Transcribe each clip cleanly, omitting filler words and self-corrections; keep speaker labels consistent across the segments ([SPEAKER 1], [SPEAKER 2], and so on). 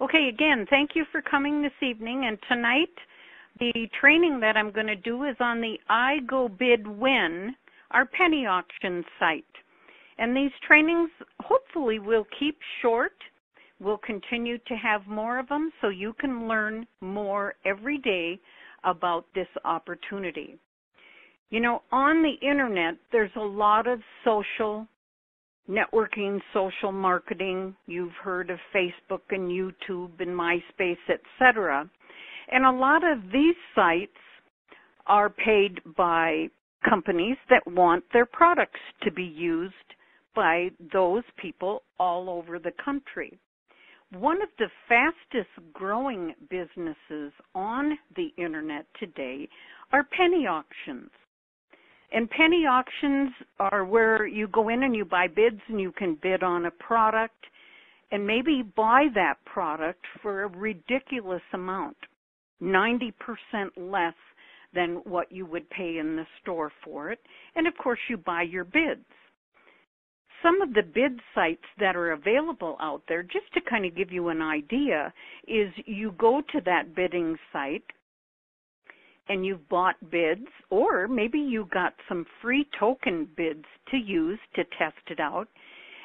[SPEAKER 1] Okay, again, thank you for coming this evening. And tonight, the training that I'm going to do is on the I Go Bid Win, our penny auction site. And these trainings hopefully will keep short. We'll continue to have more of them so you can learn more every day about this opportunity. You know, on the internet, there's a lot of social networking, social marketing. You've heard of Facebook and YouTube and MySpace, etc. And a lot of these sites are paid by companies that want their products to be used by those people all over the country. One of the fastest growing businesses on the internet today are penny auctions. And penny auctions are where you go in and you buy bids and you can bid on a product and maybe buy that product for a ridiculous amount, 90% less than what you would pay in the store for it. And of course you buy your bids. Some of the bid sites that are available out there, just to kind of give you an idea, is you go to that bidding site and you've bought bids, or maybe you got some free token bids to use to test it out,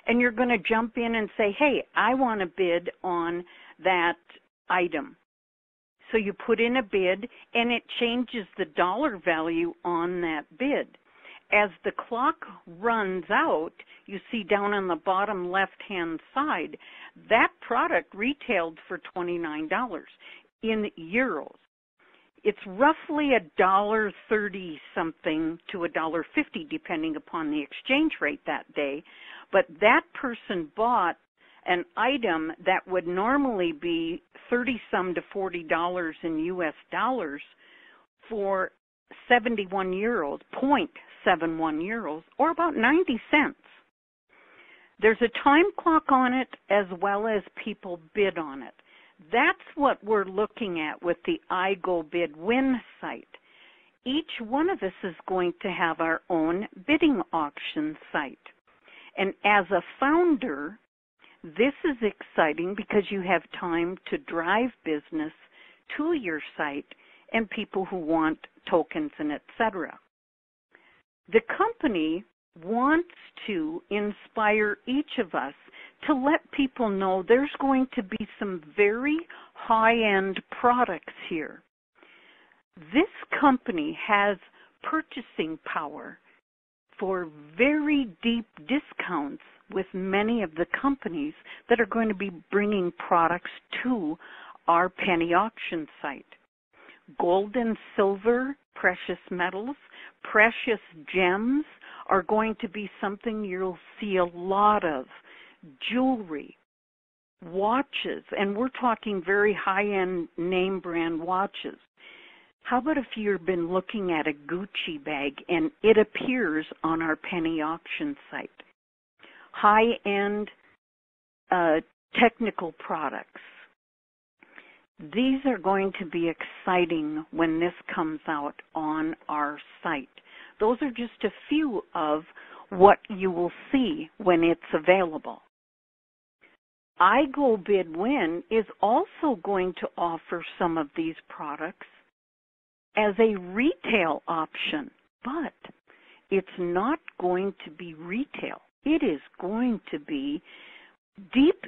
[SPEAKER 1] and you're going to jump in and say, hey, I want to bid on that item. So you put in a bid, and it changes the dollar value on that bid. As the clock runs out, you see down on the bottom left-hand side, that product retailed for $29 in euros. It's roughly $1.30 something to $1.50 depending upon the exchange rate that day. But that person bought an item that would normally be 30-some to $40 in US dollars for 71 euros, 0.71 euros, or about 90 cents. There's a time clock on it as well as people bid on it. That's what we're looking at with the I Go Bid Win site. Each one of us is going to have our own bidding auction site. And as a founder, this is exciting because you have time to drive business to your site and people who want tokens and etc. The company wants to inspire each of us to let people know there's going to be some very high-end products here. This company has purchasing power for very deep discounts with many of the companies that are going to be bringing products to our penny auction site. Gold and silver, precious metals, precious gems are going to be something you'll see a lot of. Jewelry, watches, and we're talking very high-end name brand watches. How about if you've been looking at a Gucci bag and it appears on our penny auction site? High-end technical products. These are going to be exciting when this comes out on our site. Those are just a few of what you will see when it's available. I Go Bid Win is also going to offer some of these products as a retail option, but it's not going to be retail. It is going to be deep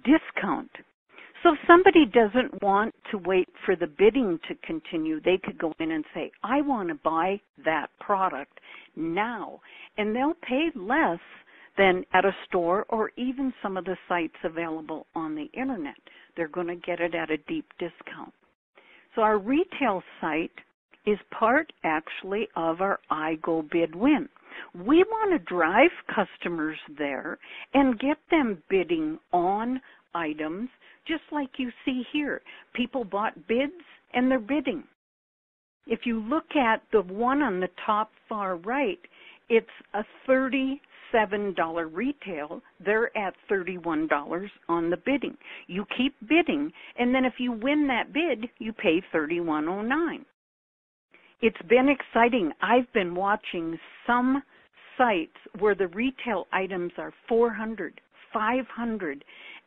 [SPEAKER 1] discount. So if somebody doesn't want to wait for the bidding to continue, they could go in and say, I want to buy that product now. And they'll pay less than at a store or even some of the sites available on the internet. They're going to get it at a deep discount. So our retail site is part actually of our I Go Bid Win. We want to drive customers there and get them bidding on items just like you see here. People bought bids and they're bidding. If you look at the one on the top far right, it's a $37 retail. They're at $31 on the bidding. You keep bidding, and then if you win that bid, you pay $31.09. It's been exciting. I've been watching some sites where the retail items are $400, $500,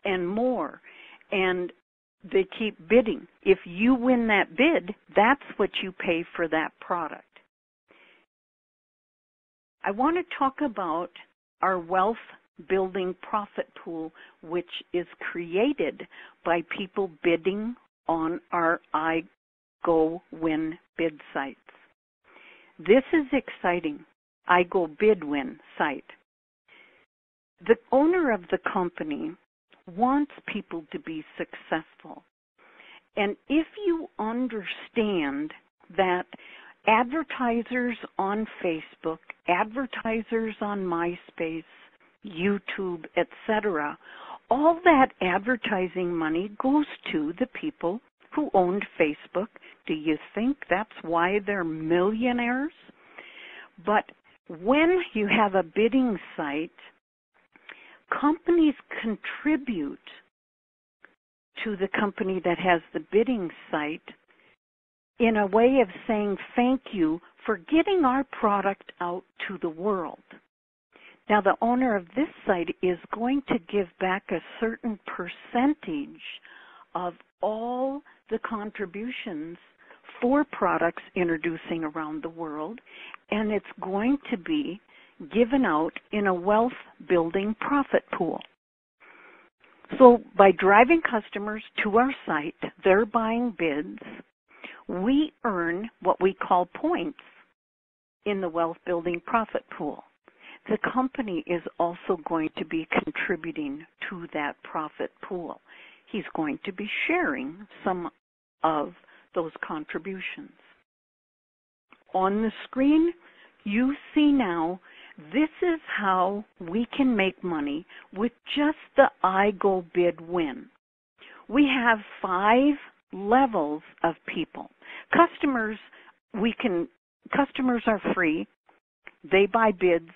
[SPEAKER 1] and more. And They keep bidding. If you win that bid, that's what you pay for that product. I want to talk about our wealth building profit pool, which is created by people bidding on our I Go Win bid sites. This is exciting. I Go Bid Win site. The owner of the company wants people to be successful. And if you understand that advertisers on Facebook, advertisers on MySpace, YouTube, etc., all that advertising money goes to the people who owned Facebook. Do you think that's why they're millionaires? But when you have a bidding site, companies contribute to the company that has the bidding site in a way of saying thank you for getting our product out to the world. Now, the owner of this site is going to give back a certain percentage of all the contributions for products introducing around the world, and it's going to be given out in a wealth building profit pool. So by driving customers to our site, they're buying bids, we earn what we call points in the wealth building profit pool. The company is also going to be contributing to that profit pool. He's going to be sharing some of those contributions. On the screen, you see now, this is how we can make money with just the I Go Bid Win. We have 5 levels of people. Customers are free. They buy bids.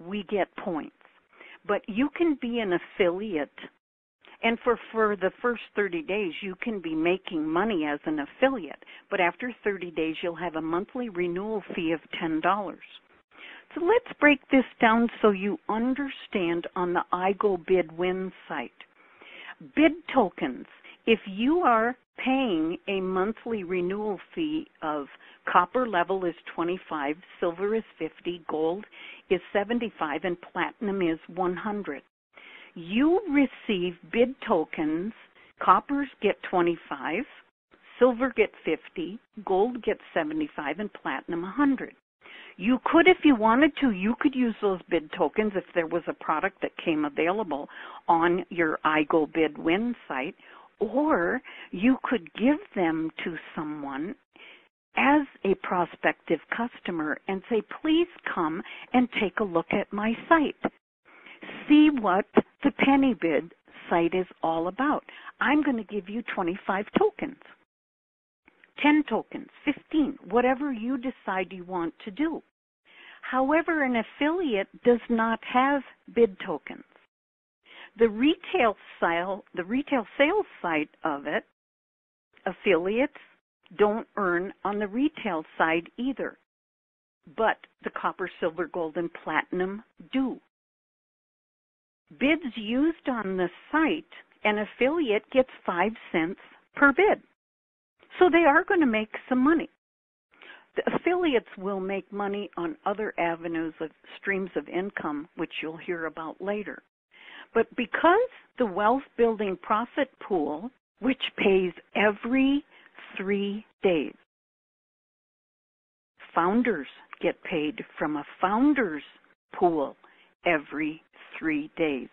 [SPEAKER 1] We get points. But you can be an affiliate, and for the first 30 days, you can be making money as an affiliate. But after 30 days, you'll have a monthly renewal fee of $10. So let's break this down so you understand on the I Go Bid Win site. Bid tokens. If you are paying a monthly renewal fee of copper level is 25, silver is 50, gold is 75, and platinum is 100. You receive bid tokens. Coppers get 25, silver gets 50, gold gets 75, and platinum 100. You could, if you wanted to, you could use those bid tokens if there was a product that came available on your I Go Bid Win site, or you could give them to someone as a prospective customer and say, please come and take a look at my site. See what the penny bid site is all about. I'm going to give you 25 tokens, 10 tokens, 15, whatever you decide you want to do. However, an affiliate does not have bid tokens. The retail sales side of it, affiliates don't earn on the retail side either, but the copper, silver, gold, and platinum do. Bids used on the site, an affiliate gets 5 cents per bid. So they are going to make some money. The affiliates will make money on other avenues of streams of income, which you'll hear about later. But because the wealth building profit pool, which pays every 3 days, founders get paid from a founders pool every 3 days.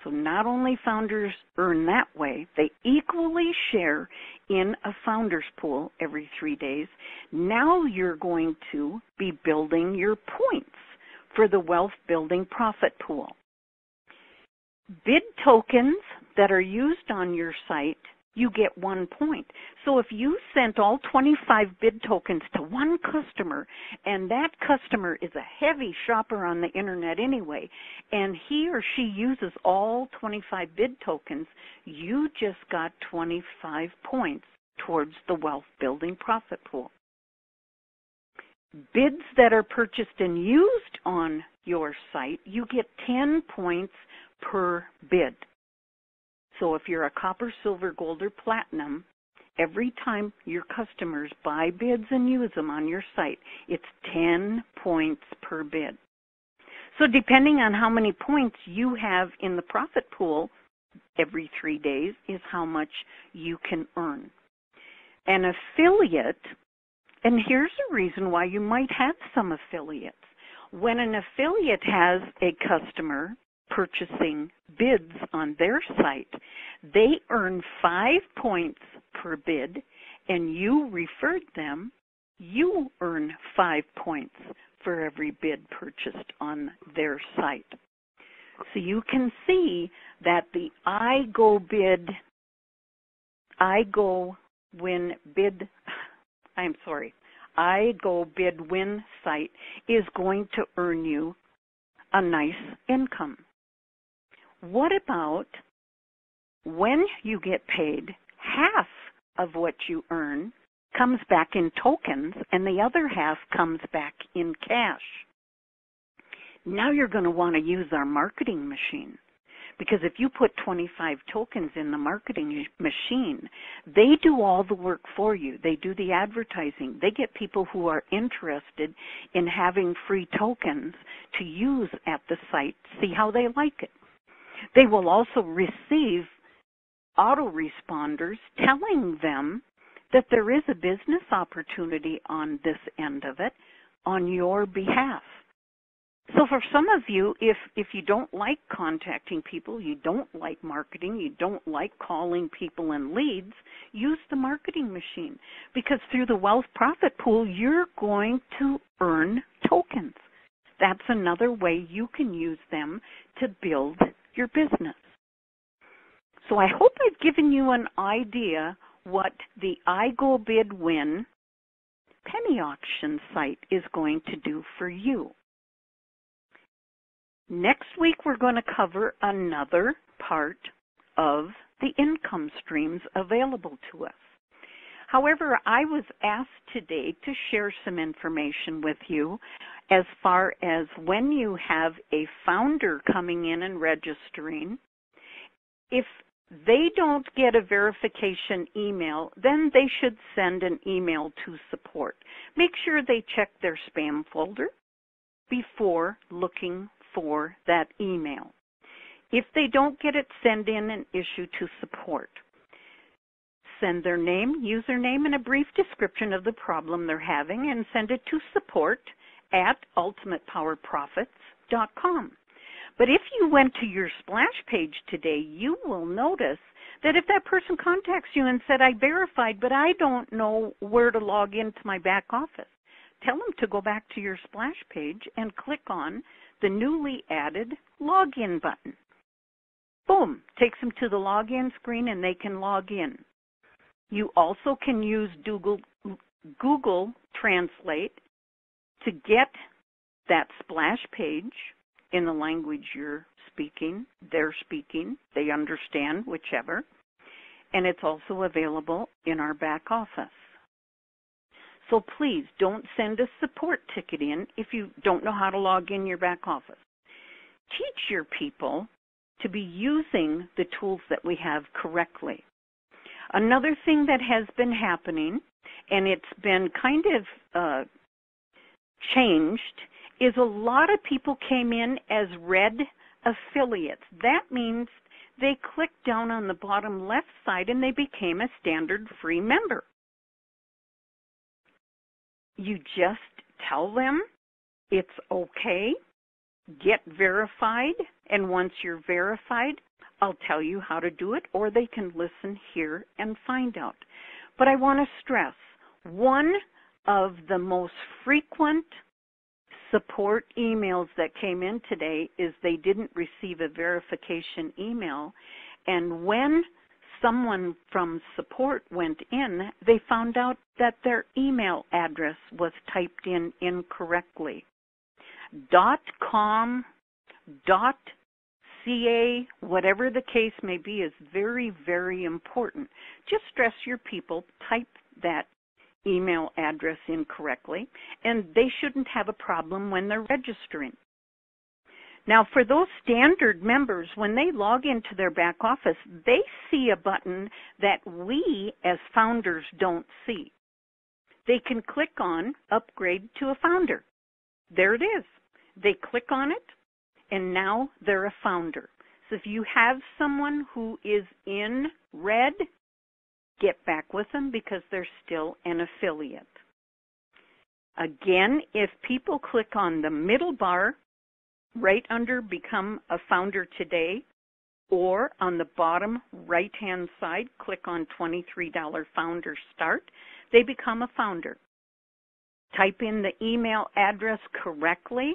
[SPEAKER 1] So not only founders earn that way, they equally share in a founders pool every 3 days. Now you're going to be building your points for the wealth building profit pool. Bid tokens that are used on your site, you get 1 point. So if you sent all 25 bid tokens to one customer, and that customer is a heavy shopper on the internet anyway, and he or she uses all 25 bid tokens, you just got 25 points towards the wealth building profit pool. Bids that are purchased and used on your site, you get 10 points per bid. So if you're a copper, silver, gold, or platinum, every time your customers buy bids and use them on your site, it's 10 points per bid. So depending on how many points you have in the profit pool every 3 days is how much you can earn. An affiliate, and here's a reason why you might have some affiliates. When an affiliate has a customer purchasing bids on their site, they earn 5 points per bid, and you referred them, you earn 5 points for every bid purchased on their site. So you can see that the I Go Bid Win site is going to earn you a nice income. What about when you get paid, half of what you earn comes back in tokens and the other half comes back in cash? Now you're going to want to use our marketing machine, because if you put 25 tokens in the marketing machine, they do all the work for you. They do the advertising. They get people who are interested in having free tokens to use at the site, see how they like it. They will also receive autoresponders telling them that there is a business opportunity on this end of it on your behalf. So for some of you, if you don't like contacting people, you don't like marketing, you don't like calling people and leads, use the marketing machine, because through the wealth profit pool, you're going to earn tokens. That's another way you can use them to build your business. So I hope I've given you an idea what the I Go Bid Win penny auction site is going to do for you. Next week, we're going to cover another part of the income streams available to us. However, I was asked today to share some information with you as far as when you have a founder coming in and registering. If they don't get a verification email, then they should send an email to support. Make sure they check their spam folder before looking for that email. If they don't get it, send in an issue to support. Send their name, username, and a brief description of the problem they're having, and send it to support@ultimatepowerprofits.com. But if you went to your splash page today, you will notice that if that person contacts you and said, I verified, but I don't know where to log into my back office, tell them to go back to your splash page and click on the newly added login button. Boom, takes them to the login screen and they can log in. You also can use Google Translate to get that splash page in the language you're speaking, they're speaking, they understand, whichever. And it's also available in our back office. So please don't send a support ticket in if you don't know how to log in your back office. Teach your people to be using the tools that we have correctly. Another thing that has been happening, and it's been kind of changed, is a lot of people came in as red affiliates. That means they clicked down on the bottom left side and they became a standard free member. You just tell them it's okay, get verified, and once you're verified, I'll tell you how to do it, or they can listen here and find out. But I want to stress, one of the most frequent support emails that came in today is they didn't receive a verification email, and when someone from support went in, they found out that their email address was typed in incorrectly. .com, .ca, whatever the case may be, is very, very important. Just stress your people, type that email address incorrectly, and they shouldn't have a problem when they're registering. Now, for those standard members, when they log into their back office, they see a button that we as founders don't see. They can click on Upgrade to a Founder. There it is. They click on it, and now they're a founder. So if you have someone who is in red, get back with them because they're still an affiliate. Again, if people click on the middle bar right under Become a Founder Today, or on the bottom right-hand side, click on $23 Founder Start, they become a founder. Type in the email address correctly,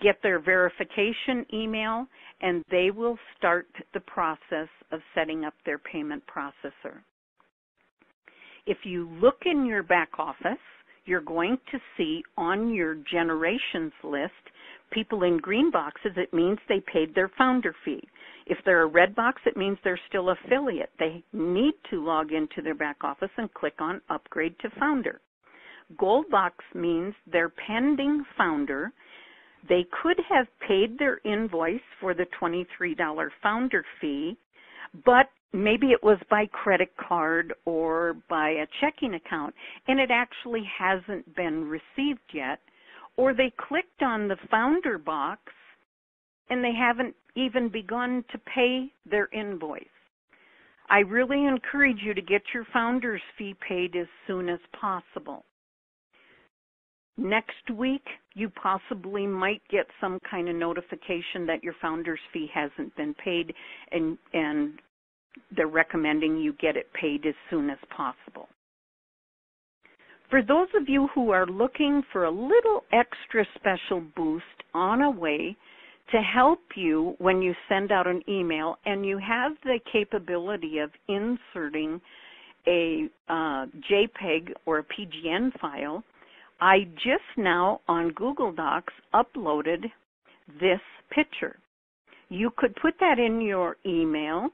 [SPEAKER 1] get their verification email, and they will start the process of setting up their payment processor. If you look in your back office, you're going to see on your generations list people in green boxes. It means they paid their founder fee. If they're a red box, it means they're still affiliate. They need to log into their back office and click on Upgrade to Founder. Gold box means they're pending founder. They could have paid their invoice for the $23 founder fee, but maybe it was by credit card or by a checking account, and it actually hasn't been received yet. Or they clicked on the founder box and they haven't even begun to pay their invoice. I really encourage you to get your founder's fee paid as soon as possible. Next week, you possibly might get some kind of notification that your founder's fee hasn't been paid, and they're recommending you get it paid as soon as possible. For those of you who are looking for a little extra special boost on a way to help you when you send out an email, and you have the capability of inserting a JPEG or a PGN file, I just now on Google Docs uploaded this picture. You could put that in your email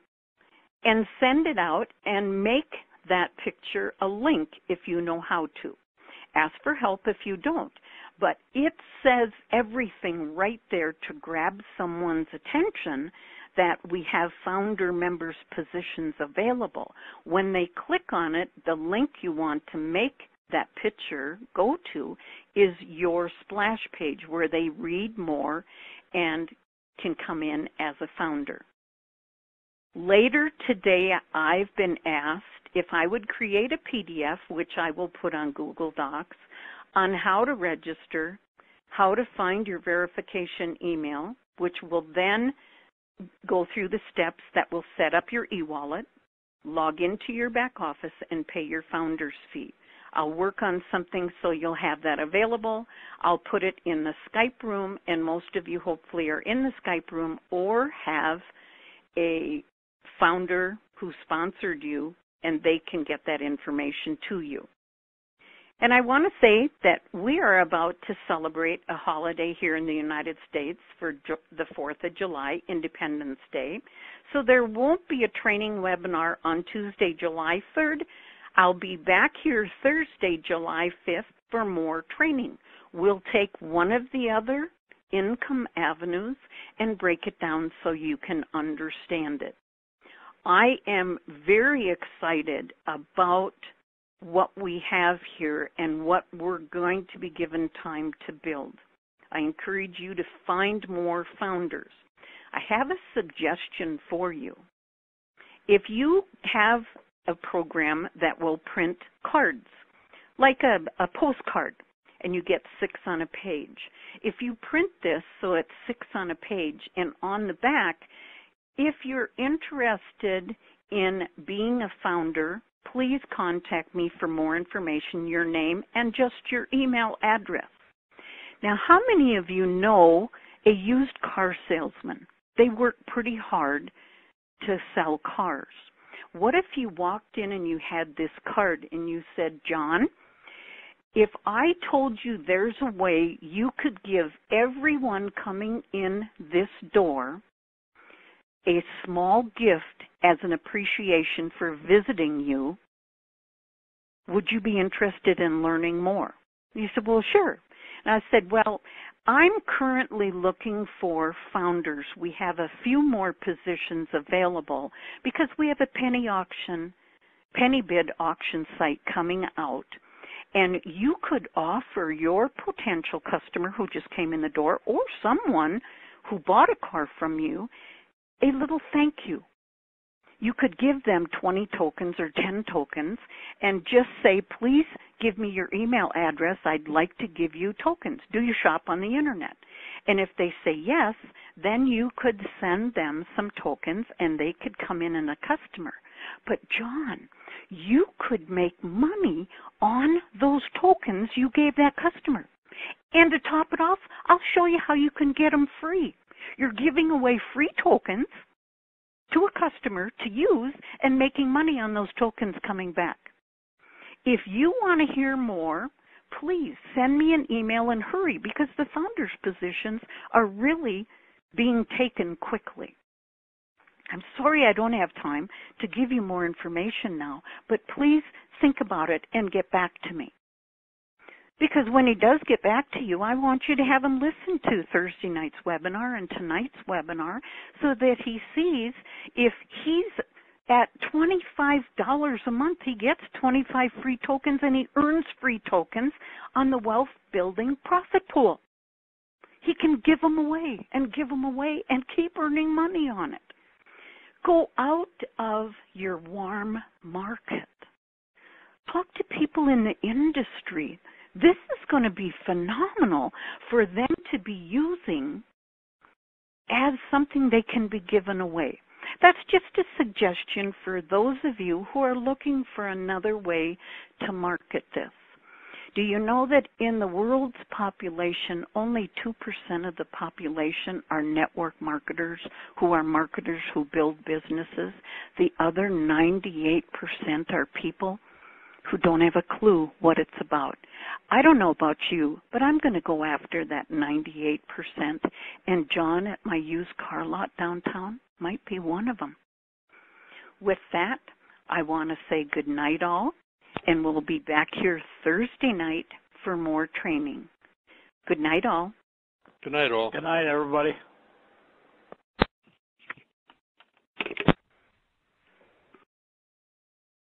[SPEAKER 1] and send it out and make that picture a link if you know how to. Ask for help if you don't. But it says everything right there to grab someone's attention that we have founder members positions available. When they click on it, the link you want to make that picture go to is your splash page where they read more and can come in as a founder. Later today, I've been asked if I would create a PDF, which I will put on Google Docs, on how to register, how to find your verification email, which will then go through the steps that will set up your e-wallet, log into your back office, and pay your founder's fee. I'll work on something so you'll have that available. I'll put it in the Skype room, and most of you hopefully are in the Skype room or have a founder who sponsored you, and they can get that information to you. And I want to say that we are about to celebrate a holiday here in the United States for the 4th of July, Independence Day. So there won't be a training webinar on Tuesday, July 3rd. I'll be back here Thursday, July 5th for more training. We'll take one of the other income avenues and break it down so you can understand it. I am very excited about what we have here and what we're going to be given time to build. I encourage you to find more founders. I have a suggestion for you. If you have a program that will print cards, like a postcard, and you get 6 on a page, if you print this so it's 6 on a page, and on the back, if you're interested in being a founder, please contact me for more information, your name, and just your email address. Now, how many of you know a used car salesman? They work pretty hard to sell cars. What if you walked in and you had this card and you said, John, if I told you there's a way you could give everyone coming in this door a small gift as an appreciation for visiting you, would you be interested in learning more? You said, well, sure. And I said, well, I'm currently looking for founders. We have a few more positions available because we have a penny bid auction site coming out. And you could offer your potential customer who just came in the door or someone who bought a car from you a little thank you. You could give them 20 tokens or 10 tokens and just say, please give me your email address. I'd like to give you tokens. Do you shop on the internet? And if they say yes, then you could send them some tokens and they could come in and a customer. But John, you could make money on those tokens you gave that customer. And to top it off, I'll show you how you can get them free. You're giving away free tokens to a customer to use and making money on those tokens coming back. If you want to hear more, please send me an email and hurry because the founders' positions are really being taken quickly. I'm sorry I don't have time to give you more information now, but please think about it and get back to me. Because when he does get back to you, I want you to have him listen to Thursday night's webinar and tonight's webinar so that he sees if he's at $25 a month, he gets 25 free tokens and he earns free tokens on the wealth building profit pool. He can give them away and give them away and keep earning money on it. Go out of your warm market. Talk to people in the industry. This is going to be phenomenal for them to be using as something they can be given away. That's just a suggestion for those of you who are looking for another way to market this. Do you know that in the world's population, only 2% of the population are network marketers who are marketers who build businesses? The other 98% are people who don't have a clue what it's about. I don't know about you, but I'm going to go after that 98%. And John at my used car lot downtown might be one of them. With that, I want to say good night all, and we'll be back here Thursday night for more training. Good night all.
[SPEAKER 2] Good night all.
[SPEAKER 3] Good night, everybody.